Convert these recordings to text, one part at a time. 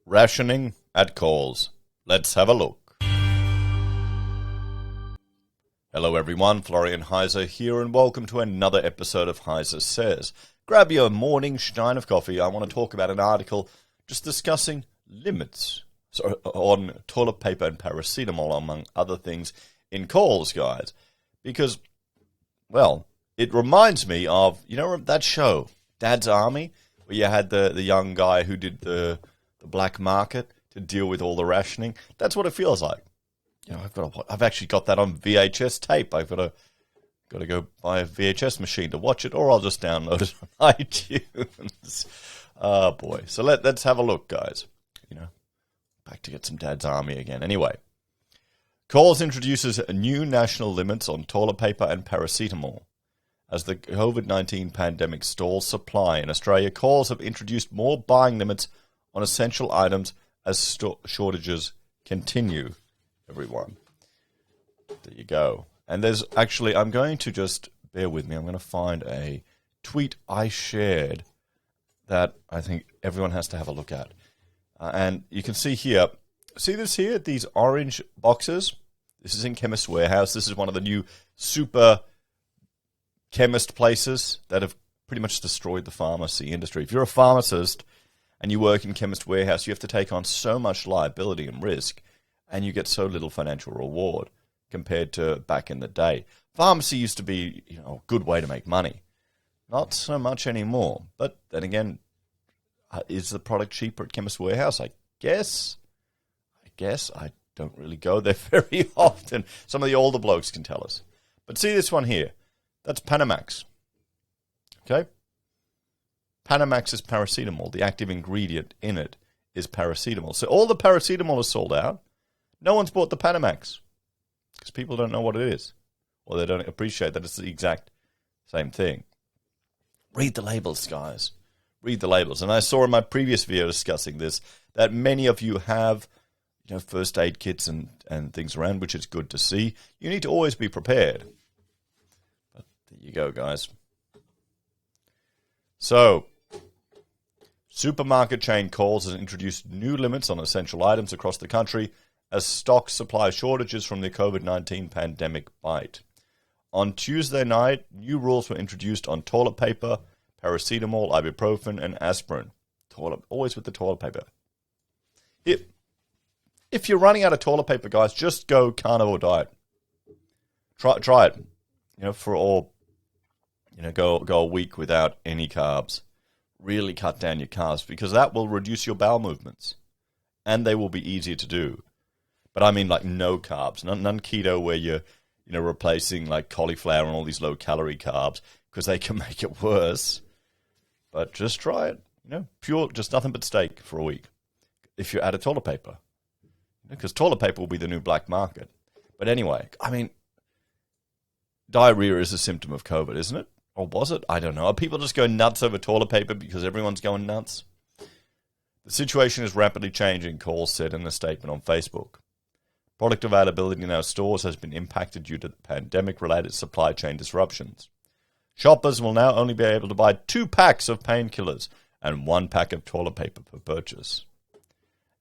Rationing at Coles. Let's have a look. Hello everyone, Florian.heise here, and welcome to another episode of HeiseSays. Grab your morning stein of coffee. I want to talk about an article just discussing limits on toilet paper and paracetamol, among other things, in Coles, guys. Because, well, it reminds me of, you know, that show, Dad's Army, where you had the young guy who did the black market to deal with all the rationing. That's what it feels like. You know, I've actually got that on VHS tape. I've got to go buy a VHS machine to watch it, or I'll just download it on iTunes. Oh boy! So let's have a look, guys. You know, back to get some Dad's Army again. Anyway, Coles introduces new national limits on toilet paper and paracetamol. As the COVID-19 pandemic stalls supply in Australia, Coles have introduced more buying limits on essential items as shortages continue, everyone. There you go. And there's actually, I'm going to just, bear with me, I'm going to find a tweet I shared that I think everyone has to have a look at. And you can see here, see this here, these orange boxes? This is in Chemist Warehouse. This is one of the new super chemist places that have pretty much destroyed the pharmacy industry. If you're a pharmacist and you work in Chemist Warehouse, you have to take on so much liability and risk, and you get so little financial reward compared to back in the day. Pharmacy used to be, you know, a good way to make money. Not so much anymore. But then again, is the product cheaper at Chemist Warehouse? I guess I don't really go there very often. Some of the older blokes can tell us. But see this one here. That's Panamax. Okay? Panamax is paracetamol. The active ingredient in it is paracetamol. So all the paracetamol is sold out. No one's bought the Panamax because people don't know what it is, or they don't appreciate that it's the exact same thing. Read the labels, guys. Read the labels. And I saw in my previous video discussing this that many of you have, you know, first aid kits and things around, which is good to see. You need to always be prepared. But there you go, guys. So, supermarket chain Coles has introduced new limits on essential items across the country as stock supply shortages from the COVID-19 pandemic bite. On Tuesday night, new rules were introduced on toilet paper, paracetamol, ibuprofen, and aspirin. Always with the toilet paper. If you're running out of toilet paper, guys, just go carnivore diet. Try it. You know, for all, you know, go a week without any carbs. Really cut down your carbs, because that will reduce your bowel movements, and they will be easier to do. But I mean, like, no carbs, none keto, where you're, you know, replacing like cauliflower and all these low calorie carbs, because they can make it worse. But just try it, you know, pure, just nothing but steak for a week. If you're out of toilet paper, because toilet paper will be the new black market. But anyway, I mean, diarrhea is a symptom of COVID, isn't it? Or was it? I don't know. Are people just going nuts over toilet paper because everyone's going nuts? The situation is rapidly changing, Coles said in a statement on Facebook. Product availability in our stores has been impacted due to the pandemic-related supply chain disruptions. Shoppers will now only be able to buy 2 packs of painkillers and 1 pack of toilet paper per purchase.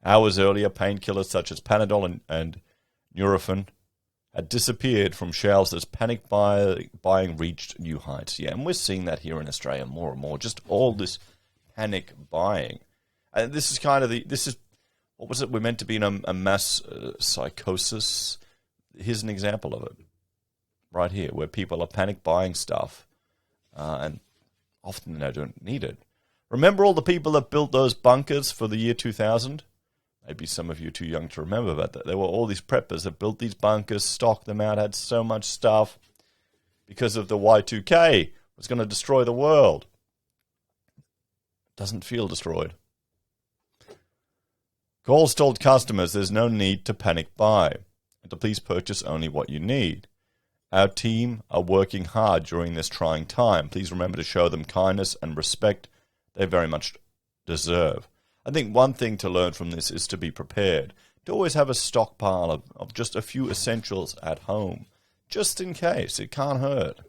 Hours earlier, painkillers such as Panadol and Nurofen had disappeared from shelves as panic buying reached new heights. Yeah, and we're seeing that here in Australia more and more, just all this panic buying. And this is kind of what was it? We're meant to be in a mass psychosis. Here's an example of it right here, where people are panic buying stuff, and often they don't need it. Remember all the people that built those bunkers for the year 2000? Maybe some of you are too young to remember, but there were all these preppers that built these bunkers, stocked them out, had so much stuff because of the Y2K was going to destroy the world. Doesn't feel destroyed. Coles told customers there's no need to panic buy and to please purchase only what you need. Our team are working hard during this trying time. Please remember to show them kindness and respect they very much deserve. I think one thing to learn from this is to be prepared, to always have a stockpile of just a few essentials at home, just in case. It can't hurt.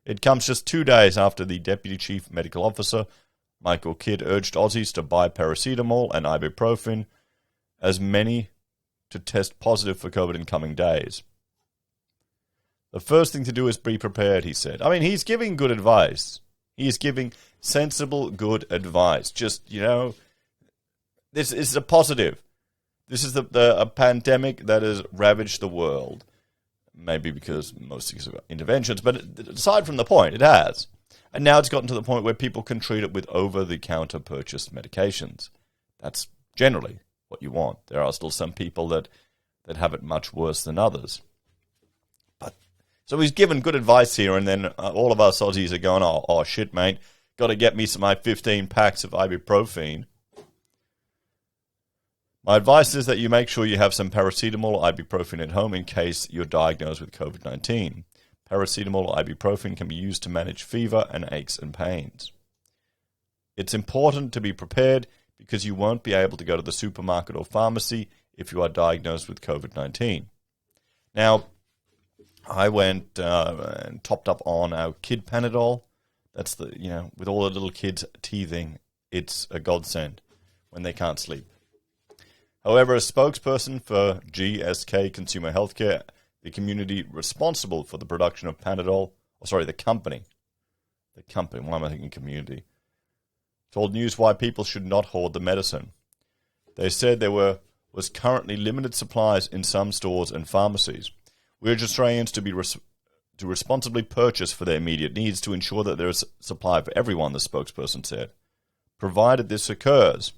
It comes just 2 days after the Deputy Chief Medical Officer Michael Kidd urged Aussies to buy paracetamol and ibuprofen, as many to test positive for COVID in coming days. The first thing to do is be prepared, he said. I mean, he's giving good advice. He's giving sensible, good advice. Just, this is a positive. This is a pandemic that has ravaged the world. Maybe because most of interventions, but aside from the point, it has. And now it's gotten to the point where people can treat it with over-the-counter purchased medications. That's generally what you want. There are still some people that have it much worse than others. So he's given good advice here, and then all of us Aussies are going, oh shit, mate, got to get me my 15 packs of ibuprofen. My advice is that you make sure you have some paracetamol or ibuprofen at home in case you're diagnosed with COVID-19. Paracetamol or ibuprofen can be used to manage fever and aches and pains. It's important to be prepared because you won't be able to go to the supermarket or pharmacy if you are diagnosed with COVID-19. Now, I went and topped up on our kid Panadol. That's with all the little kids teething, it's a godsend when they can't sleep. However, a spokesperson for GSK Consumer Healthcare, the community responsible for the production of Panadol, the company, why am I thinking community, told News why people should not hoard the medicine. They said there was currently limited supplies in some stores and pharmacies. We urge Australians to responsibly purchase for their immediate needs to ensure that there is supply for everyone, the spokesperson said. Provided this occurs,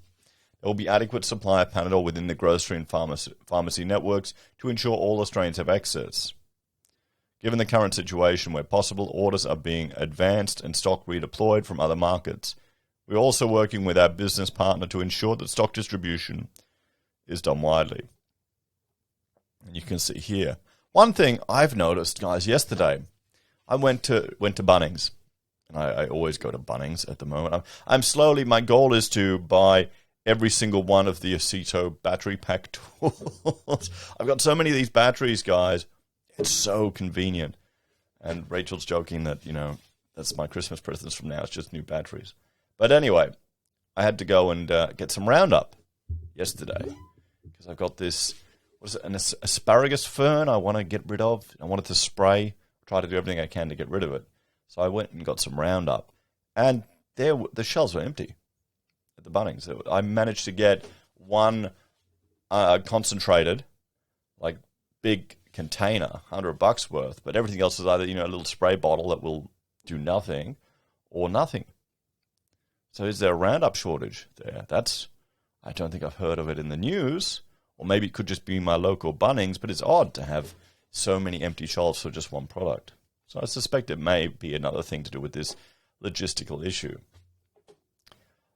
there will be adequate supply of Panadol within the grocery and pharmacy networks to ensure all Australians have access. Given the current situation where possible, orders are being advanced and stock redeployed from other markets. We're also working with our business partner to ensure that stock distribution is done widely. And you can see here. One thing I've noticed, guys, yesterday, I went to Bunnings. And I always go to Bunnings at the moment. My goal is to buy every single one of the Aceto battery pack tools. I've got so many of these batteries, guys. It's so convenient. And Rachel's joking that, that's my Christmas presents from now. It's just new batteries. But anyway, I had to go and get some Roundup yesterday. Because I've got this, an asparagus fern I want to get rid of. I wanted to spray, try to do everything I can to get rid of it. So I went and got some Roundup. And the shelves were empty at the Bunnings. I managed to get one concentrated, big container, $100 worth, but everything else is either, a little spray bottle that will do nothing or nothing. So is there a Roundup shortage there? I don't think I've heard of it in the news, or maybe it could just be my local Bunnings, but it's odd to have so many empty shelves for just one product. So I suspect it may be another thing to do with this logistical issue.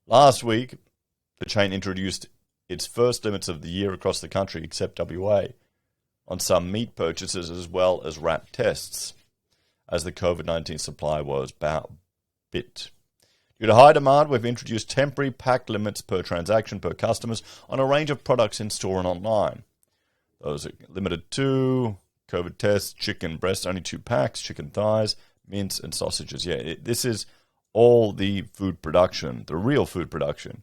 Last week, the chain introduced its first limits of the year across the country, except WA, on some meat purchases as well as rat tests, as the COVID-19 supply was bit. Due to high demand, we've introduced temporary pack limits per transaction per customers on a range of products in store and online. Those are limited to COVID tests, chicken breast, only 2 packs, chicken thighs, mince, and sausages. This is all the food production, the real food production.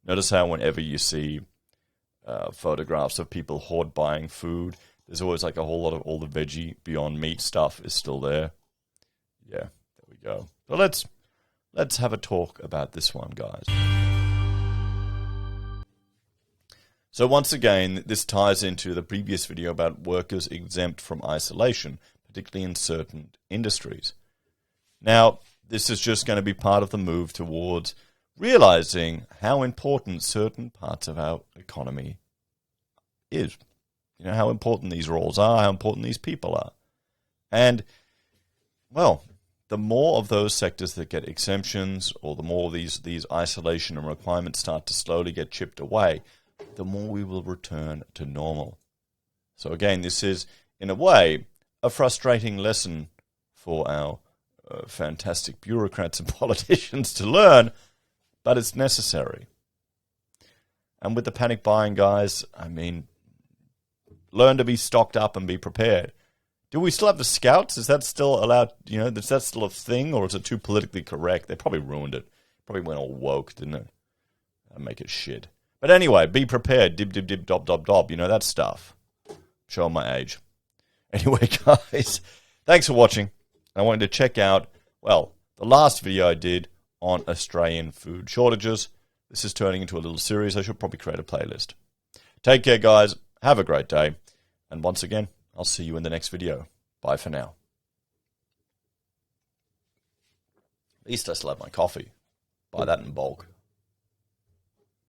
Notice how whenever you see photographs of people hoard buying food, there's always a whole lot of all the veggie Beyond Meat stuff is still there. Yeah, there we go. So let's have a talk about this one, guys. So once again, this ties into the previous video about workers exempt from isolation, particularly in certain industries. Now, this is just going to be part of the move towards realizing how important certain parts of our economy is. How important these roles are, how important these people are. And, well, the more of those sectors that get exemptions, or the more these isolation and requirements start to slowly get chipped away, the more we will return to normal. So again, this is, in a way, a frustrating lesson for our fantastic bureaucrats and politicians to learn, but it's necessary. And with the panic buying, guys, learn to be stocked up and be prepared. Do we still have the scouts? Is that still allowed? Is that still a thing, or is it too politically correct? They probably ruined it. Probably went all woke, didn't it? That'd make it shit. But anyway, be prepared. Dib, dib, dib, dob, dob, dob. You know that stuff. Showing my age. Anyway, guys, thanks for watching. I wanted to check out, well, the last video I did on Australian food shortages. This is turning into a little series. I should probably create a playlist. Take care, guys. Have a great day. And once again, I'll see you in the next video. Bye for now. At least I still have my coffee. Buy that in bulk.